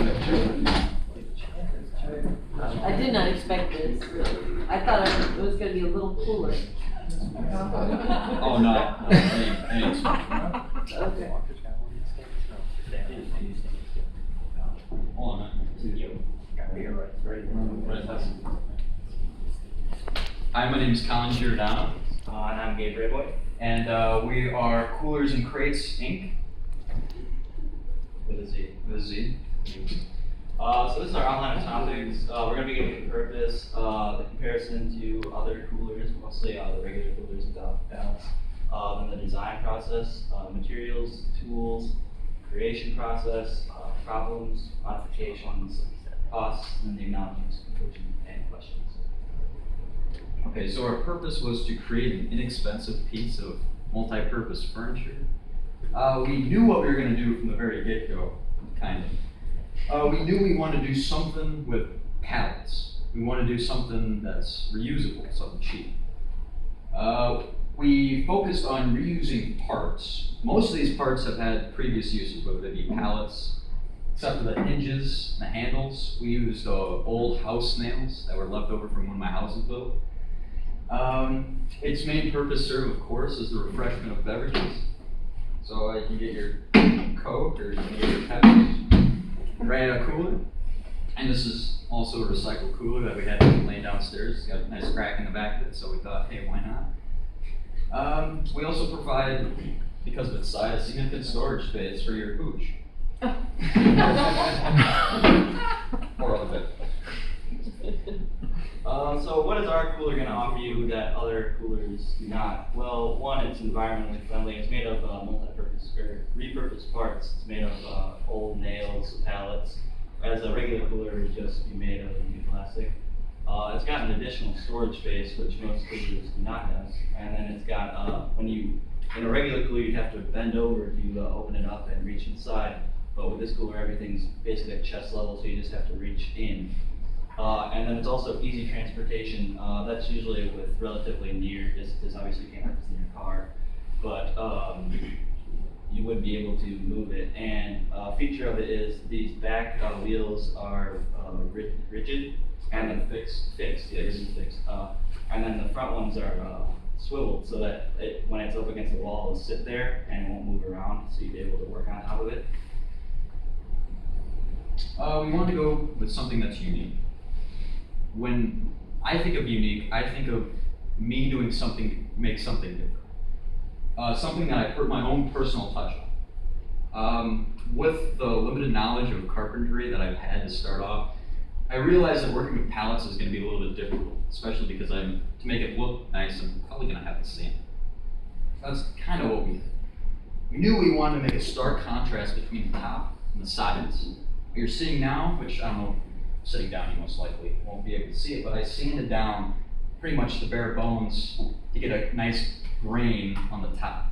I did not expect this. I thought it was going to be a little cooler. Oh, no. Thanks. Okay. Hold on a minute. Hi, my name is Colin Giordano. And I'm Gabe Rayboy. And we are Coolers and Crates, Inc. With a Z. With a Z. So this is our outline of topics. We're going to be giving the purpose, the comparison to other coolers, mostly the regular coolers without pallets, then the design process, materials, tools, creation process, problems, modifications, costs, and the acknowledgements, conclusion, and questions. Okay, so our purpose was to create an inexpensive piece of multi-purpose furniture. We knew what we were going to do from the very get-go, kind of. We knew we wanted to do something with pallets. We wanted to do something that's reusable, something cheap. We focused on reusing parts. Most of these parts have had previous uses, whether they be pallets, except for the hinges, the handles. We used old house nails that were left over from when my house was built. Its main purpose served, of course, is the refreshment of beverages. So you can get your Coke or you can get your Pepsi right out of cooler. And this is also a recycled cooler that we had laying downstairs. It's got a nice crack in the back of it, so we thought, hey, why not? We also provide, because of its size, significant storage space for your pooch. Or other bit. So what is our cooler going to offer you that other coolers do not? Well, one, it's environmentally friendly. It's made of multi-purpose or repurposed parts. It's made of old nails, pallets. Whereas a regular cooler would just be made of new plastic. It's got an additional storage space, which most coolers do not have. And then it's got, in a regular cooler, you'd have to bend over to open it up and reach inside. But with this cooler, everything's basically at chest level, so you just have to reach in. And then it's also easy transportation. That's usually with relatively near distances. Obviously, you can't have this in your car, but you would be able to move it. And a feature of it is these back wheels are rigid and then fixed. Yeah, this is fixed. And then the front ones are swiveled so that when it's up against the wall, it'll sit there and it won't move around, so you'll be able to work on top of it. We wanted to go with something that's unique. When I think of unique, I think of me doing something, make something different. Something that I put my own personal touch on. With the limited knowledge of carpentry that I've had to start off, I realized that working with pallets is going to be a little bit difficult, especially because to make it look nice, I'm probably going to have to sand it. That's kind of what we did. We knew we wanted to make a stark contrast between the top and the sides. What you're seeing now, which I don't know, sitting down you most likely won't be able to see it, but I sanded down pretty much the bare bones to get a nice grain on the top.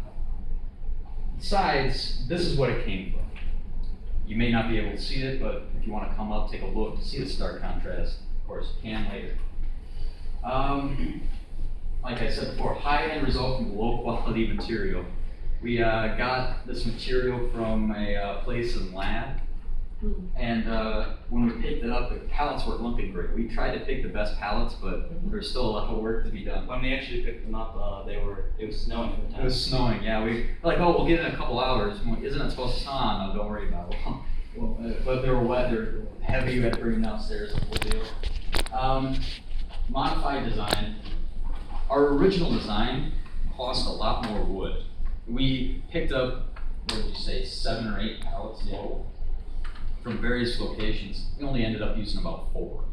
The sides, this is what it came from. You may not be able to see it, but if you want to come up, take a look to see the stark contrast, of course, you can later. Like I said before, high-end result from low-quality material. We got this material from a place in Lab. And when we picked it up, the pallets weren't looking great. We tried to pick the best pallets, but there's still a lot of work to be done. When we actually picked them up, it was snowing at the time. It was snowing, yeah. We were like, oh, we'll get it in a couple hours. I'm like, isn't it supposed to snow? No, don't worry about it. But they were wet, they're heavy, you had to bring them downstairs, the whole deal. Modified design. Our original design cost a lot more wood. We picked up, what did you say, 7 or 8 pallets total from various locations. We only ended up using about 4.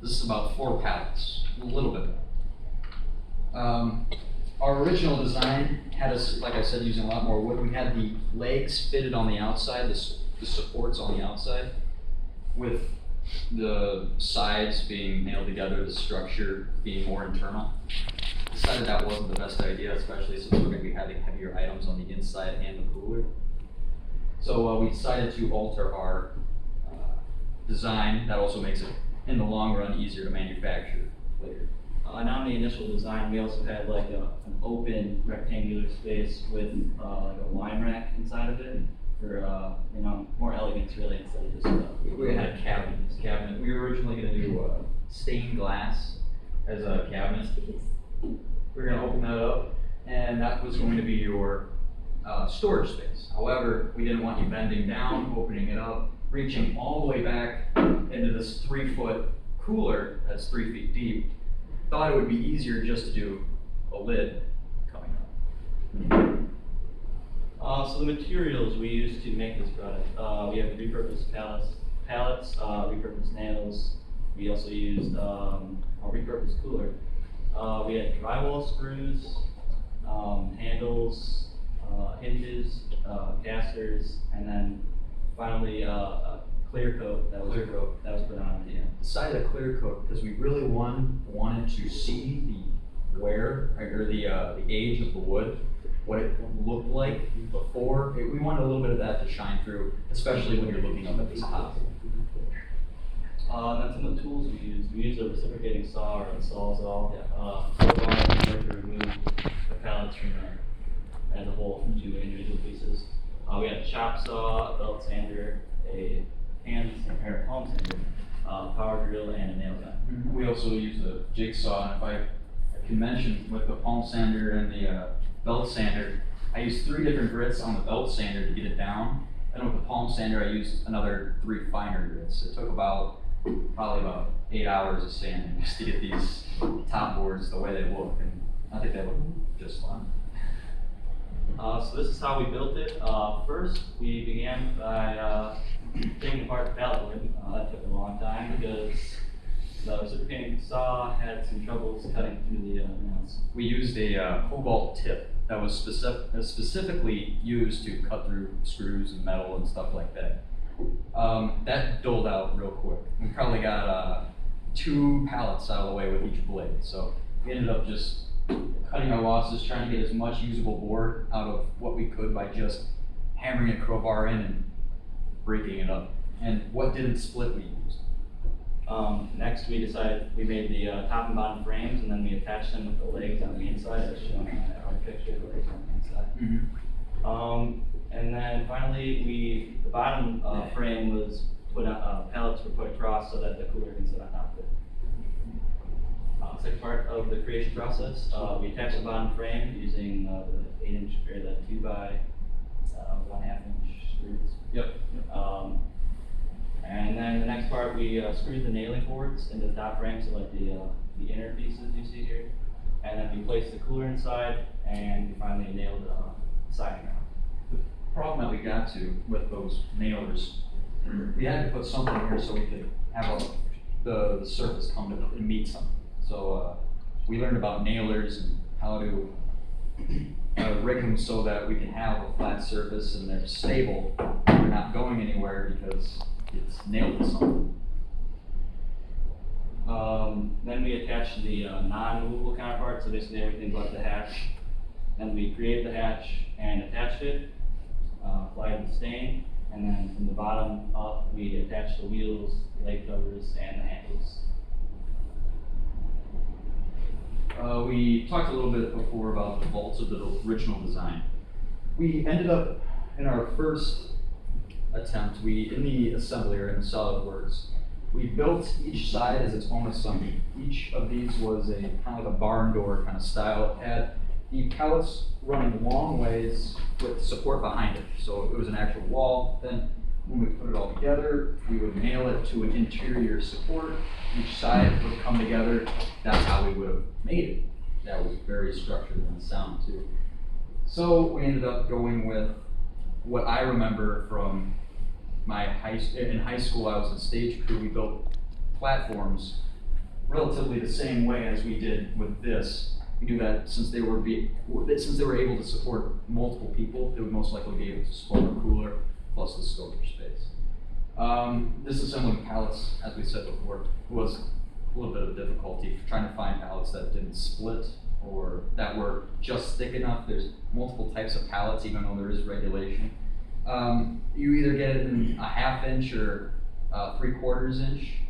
This is about 4 pallets, a little bit more. Our original design had us, like I said, using a lot more wood. We had the legs fitted on the outside, the supports on the outside, with the sides being nailed together, the structure being more internal. Decided that wasn't the best idea, especially since we're going to be having heavier items on the inside and the cooler. So we decided to alter our design. That also makes it, in the long run, easier to manufacture later. And on the initial design, we also had like an open rectangular space with like a wine rack inside of it for more elegance, really, instead of just We had a cabinet. We were originally gonna do stained glass as a cabinet. We were gonna open that up, and that was going to be your storage space. However, we didn't want you bending down, opening it up, reaching all the way back into this 3-foot cooler that's 3 feet deep. Thought it would be easier just to do a lid coming up. So the materials we use to make this product, we have repurposed pallets, repurposed nails. We also used a repurposed cooler. We had drywall screws, handles, hinges, casters, and then finally a clear coat that was put on at the end. Decided a clear coat because we really wanted to see the wear or the age of the wood, what it looked like before. We wanted a little bit of that to shine through, especially when you're looking up at this top. And then some of the tools we used. We used a reciprocating saw or a sawzall. To remove the pallets from there as a whole into individual pieces. We had a chop saw, a belt sander, a palm sander, power drill, and a nail gun. We also used a jigsaw, and if I can mention with the palm sander and the belt sander, I used 3 different grits on the belt sander to get it down, and with the palm sander I used another 3 finer grits. It took probably about 8 hours of sanding just to get these top boards the way they look, and I think they look just fine. So this is how we built it. First, we began by taking apart the pallet wood. That took a long time because the reciprocating saw had some troubles cutting through the nails. We used a cobalt tip that was specifically used to cut through screws and metal and stuff like that. That doled out real quick. We probably got 2 pallets out of the way with each blade. So we ended up just cutting our losses, trying to get as much usable board out of what we could by just hammering a crowbar in and breaking it up. And what didn't split we used. Next, we made the top and bottom frames, and then we attached them with the legs on the inside, as shown on our picture, the legs on the inside. And then finally, the bottom frame was put on, pallets were put across so that the cooler can sit on top of it. Second part of the creation process, we attached the bottom frame using the 8-inch or the 2 by 1/2 inch screws. Yep. And then the next part, we screwed the nailing boards into the top frame, so like the inner pieces you see here. And then we placed the cooler inside, and we finally nailed the siding on. The problem that we got to with those nailers, we had to put something here so we could have the surface come to and meet something. So we learned about nailers and how to rig them so that we can have a flat surface and they're stable. They're not going anywhere because it's nailed to something. Then we attached the non-movable counterpart, so basically everything but the hatch. Then we created the hatch and attached it, applied the stain, and then from the bottom up we attached the wheels, leg covers, and the handles. We talked a little bit before about the bolts of the original design. We ended up in our first attempt, in the assembly or in SolidWorks, we built each side as its own assembly. Each of these was a kind of like a barn door kind of style. It had the pallets running long ways with support behind it. So it was an actual wall. Then when we put it all together, we would nail it to an interior support. Each side would come together. That's how we would have made it. That was very structured and sound too. So we ended up going with what I remember from in high school. I was in stage crew. We built platforms relatively the same way as we did with this. We knew that since they were able to support multiple people, they would most likely be able to support a cooler plus the stoker space. Disassembling pallets, as we said before, was a little bit of difficulty trying to find pallets that didn't split or that were just thick enough. There's multiple types of pallets, even though there is regulation. You either get it in a 1/2 inch or 3/4 inch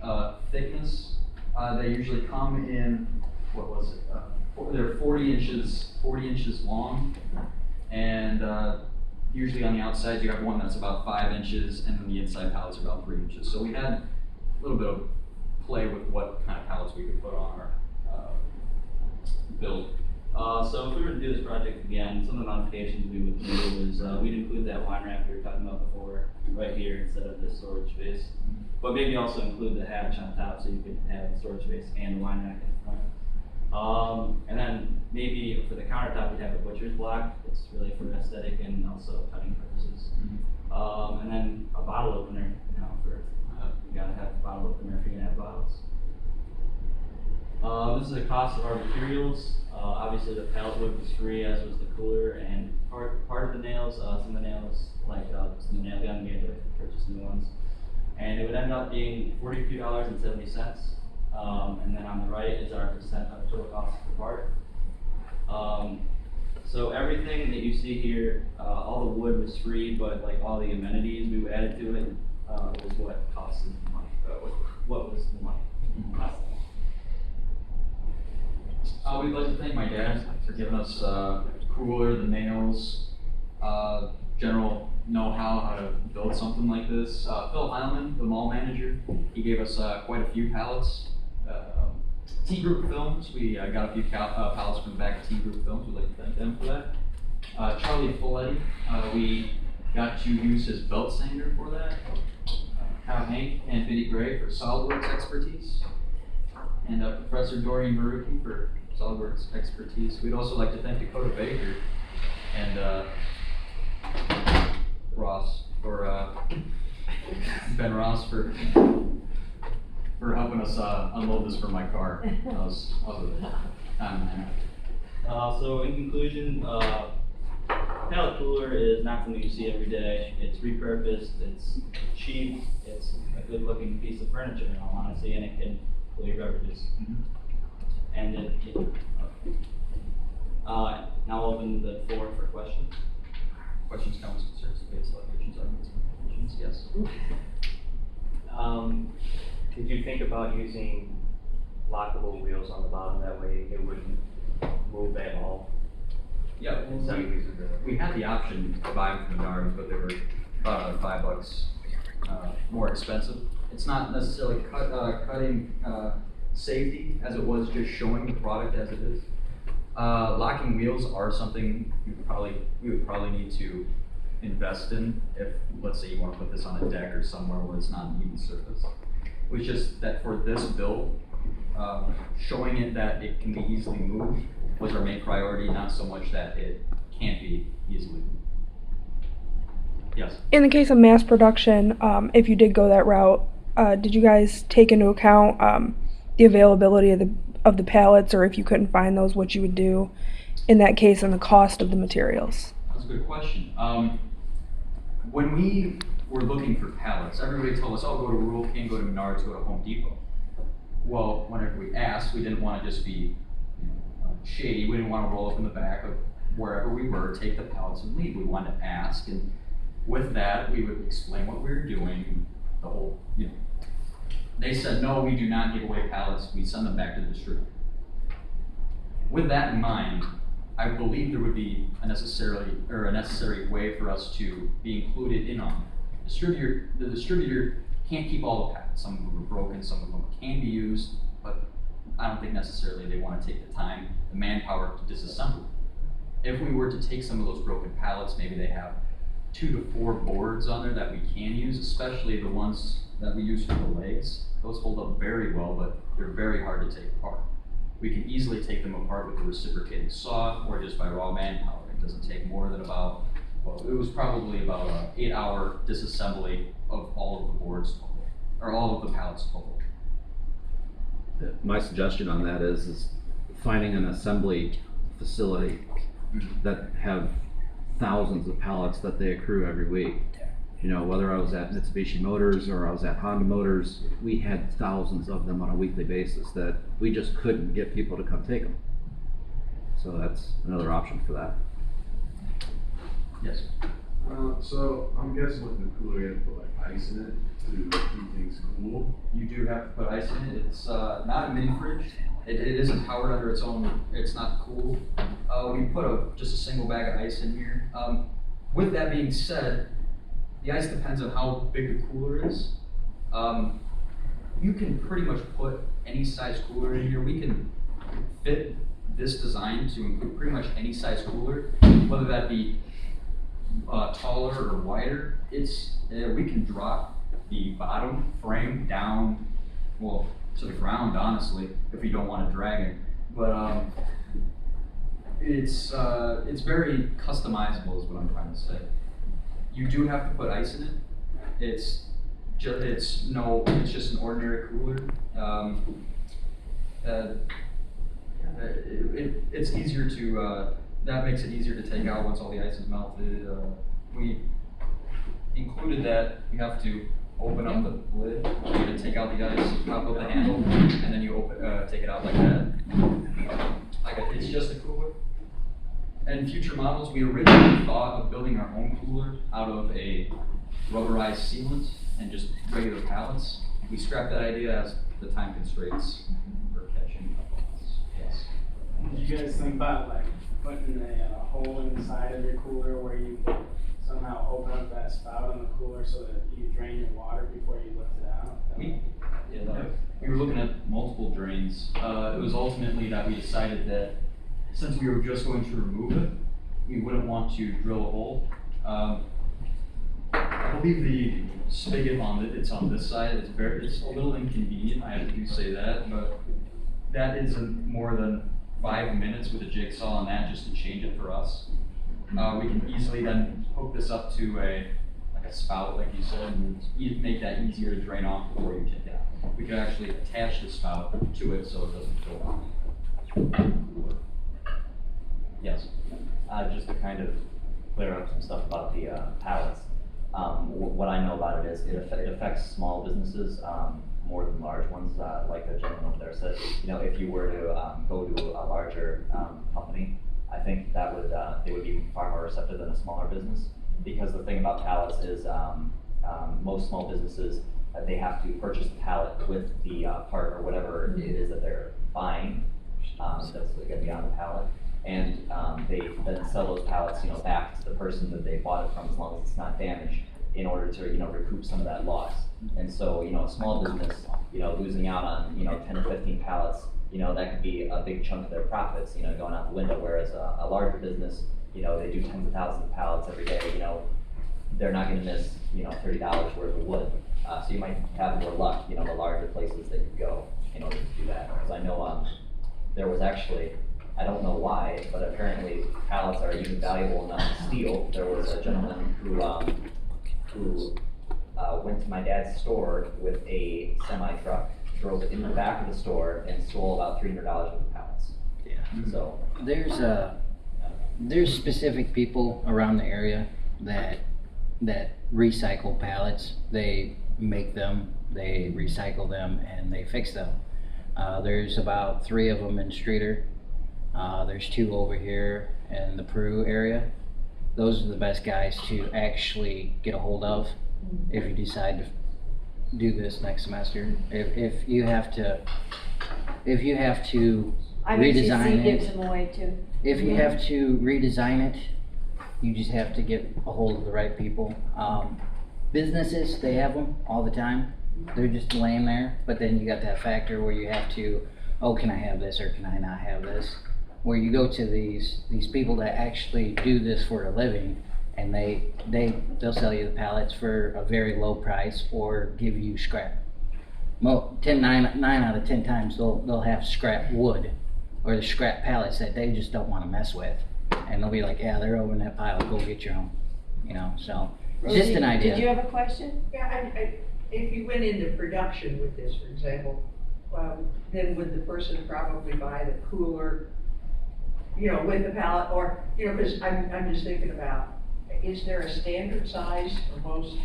thickness. They usually come in, what was it? They're 40 inches long, and usually on the outside you have one that's about 5 inches, and then the inside pallets are about 3 inches. So we had a little bit of play with what kind of pallets we could put on our build. So if we were to do this project again, some of the modifications we would do is we'd include that wine rack we were talking about before right here instead of this storage space. But maybe also include the hatch on top so you could have the storage space and the wine rack in front. And then maybe for the countertop we'd have a butcher's block. It's really for aesthetic and also cutting purposes. And then a bottle opener, you know, for you gotta have a bottle opener if you're gonna have bottles. This is the cost of our materials. Obviously the pallet wood was free, as was the cooler, and part of the nails, some of the nails, like some of the nail gun, we had to purchase new ones. And it would end up being $42.70. And then on the right is our percent of total cost per part. So everything that you see here, all the wood was free, but like all the amenities we added to it was what cost the money. What was the money? We'd like to thank my dad for giving us cooler, the nails, general know-how how to build something like this. Phil Heilman, the mall manager, he gave us quite a few pallets. T-Group Films, we got a few pallets from the back of T-Group Films. We'd like to thank them for that. Charlie Folletti, we got to use his belt sander for that. Kyle Hank and Vinnie Gray for SolidWorks expertise. And Professor Dorian Maruki for SolidWorks expertise. We'd also like to thank Dakota Baker and Ross for Ben Ross for helping us unload this from my car. That was a time and a half. So in conclusion, pallet cooler is not something you see every day. It's repurposed, it's cheap, it's a good looking piece of furniture in all honesty, and it can cool your beverages. And now I'll open the floor for questions. Questions, comments, concerns, debates, allegations, arguments, conclusions? Yes. Did you think about using lockable wheels on the bottom? That way it wouldn't move at all? Yeah, Instead of using we had the option to buy them from Menards, but they were about $5 more expensive. It's not necessarily cutting safety as it was just showing the product as it is. Locking wheels are something we would probably need to invest in if, let's say, you want to put this on a deck or somewhere where it's not an even surface. It was just that for this build, showing it that it can be easily moved was our main priority, not so much that it can't be easily moved. Yes? In the case of mass production, if you did go that route, did you guys take into account the availability of the pallets, or if you couldn't find those, what you would do in that case, and the cost of the materials? That's a good question. When we were looking for pallets, everybody told us, oh, go to Rural King, go to Menards, go to Home Depot. Well, whenever we asked, we didn't want to just be shady. We didn't want to roll up in the back of wherever we were, take the pallets and leave. We wanted to ask, and with that, we would explain what we were doing, the whole, They said, no, we do not give away pallets. We send them back to the distributor. With that in mind, I believe there would be a necessary way for us to be included in on it. The distributor can't keep all the pallets. Some of them are broken, some of them can be used, but I don't think necessarily they want to take the time, the manpower to disassemble. If we were to take some of those broken pallets, maybe they have 2 to 4 boards on there that we can use, especially the ones that we use for the legs. Those hold up very well, but they're very hard to take apart. We can easily take them apart with a reciprocating saw or just by raw manpower. It doesn't take more than about, it was probably about an 8-hour disassembly of all of the boards total, or all of the pallets total. My suggestion on that is finding an assembly facility that have thousands of pallets that they accrue every week. Whether I was at Mitsubishi Motors or I was at Honda Motors, we had thousands of them on a weekly basis that we just couldn't get people to come take them. So that's another option for that. Yes. So I'm guessing with the cooler, you have to put like ice in it to keep things cool. You do have to put ice in it. It's not a mini fridge. It isn't powered under its own. It's not cool. We put just a single bag of ice in here. With that being said, the ice depends on how big the cooler is. You can pretty much put any size cooler in here. We can fit this design to include pretty much any size cooler, whether that be taller or wider. We can drop the bottom frame down, well, to the ground, honestly, if you don't want to drag it. But it's very customizable, is what I'm trying to say. You do have to put ice in it. It's just an ordinary cooler. It's easier to, that makes it easier to take out once all the ice is melted. We included that you have to open up the lid to take out the ice, pop up the handle, and then you take it out like that. It's just a cooler. In future models, we originally thought of building our own cooler out of a rubberized sealant and just regular pallets. We scrapped that idea as the time constraints for catching up. Yes. Did you guys think about like putting a hole in the side of your cooler where you could somehow open up that spout on the cooler so that you drain your water before you lift it out? We were looking at multiple drains. It was ultimately that we decided that since we were just going to remove it, we wouldn't want to drill a hole. I believe the spigot it's on this side. It's a little inconvenient. I do say that, but that isn't more than 5 minutes with a jigsaw on that just to change it for us. We can easily then hook this up to a spout, like you said, and make that easier to drain off before you take it out. We could actually attach the spout to it so it doesn't go off. Yes. Just to kind of clear up some stuff about the pallets. What I know about it is it affects small businesses more than large ones. Like the gentleman over there said, if you were to go to a larger company, I think that they would be far more receptive than a smaller business. Because the thing about pallets is most small businesses they have to purchase the pallet with the part or whatever it is that they're buying. That's going to be on the pallet. And they then sell those pallets, back to the person that they bought it from, as long as it's not damaged, in order to, recoup some of that loss. And so, a small business, losing out on, 10 or 15 pallets, that could be a big chunk of their profits, going out the window. Whereas a larger business, they do tens of thousands of pallets every day. They're not going to miss, $30 worth of wood. So you might have more luck, the larger places they could go in order to do that. Because I know there was actually, I don't know why, but apparently pallets are even valuable enough to steal. There was a gentleman who went to my dad's store with a semi-truck, drove it in the back of the store, and stole about $300 worth of pallets. Yeah. So there's specific people around the area that recycle pallets. They make them, they recycle them, and they fix them. There's about 3 of them in Streeter. There's 2 over here in the Peru area. Those are the best guys to actually get a hold of if you decide to do this next semester. If you have to redesign gives it, them away too. if you have to redesign it, you just have to get a hold of the right people. Businesses, they have them all the time. They're just laying there, but then you got that factor where you have to, can I have this or can I not have this? Where you go to these people that actually do this for a living, and they'll sell you the pallets for a very low price or give you scrap. 9 out of 10 times they'll have scrap wood or the scrap pallets that they just don't want to mess with, and they'll be like, yeah, they're over in that pile, go get your own. So it's just an idea. Did you have a question? Yeah, if you went into production with this, for example, then would the person probably buy the cooler, with the pallet, or, because I'm just thinking about, is there a standard size for most,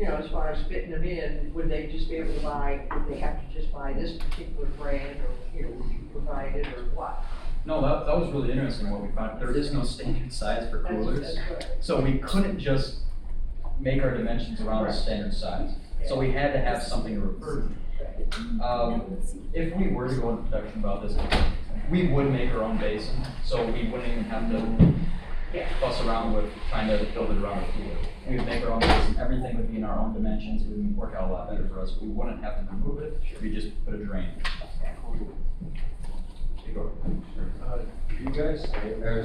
as far as fitting them in, would they just be able to buy, would they have to just buy this particular brand, or, would you provide it, or what? No, that was really interesting what we found. There is no standard size for coolers. That's right. So we couldn't just make our dimensions around a standard size. So we had to have something to refer to. If we were to go into production about this, we would make our own basin, so we wouldn't even have to Yeah. fuss around with trying to build it around the cooler. We would make our own system, everything would be in our own dimensions, it would work out a lot better for us, we wouldn't have to remove it, we just put a drain. Do you guys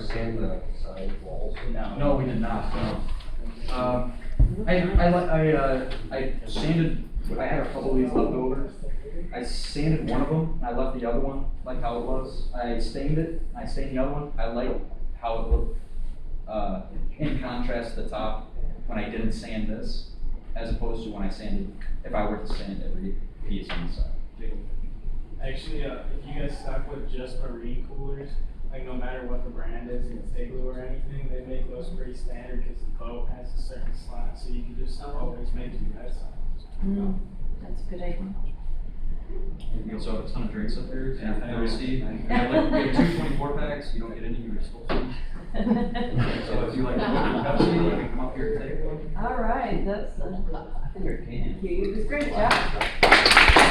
sand the side walls? No, we did not, no. I sanded, I had a couple of these left over. I sanded one of them, I left the other one like how it was. I stained it, I stained the other one. I liked how it looked, in contrast to the top when I didn't sand this, as opposed to when I sanded, if I were to sand every piece on the side. Actually, if you guys stuck with just marine coolers, like no matter what the brand is, if it's Igloo or anything, they make those pretty standard because the boat has a certain slot, so you can just always make two heads on. That's a good idea. We also have a ton of drinks up there, and I always see, we have 2 24-packs, you don't get any, you're supposed to. So if you like Pepsi, you can come up here and take one. All right, that's, I think I can. it was a great job.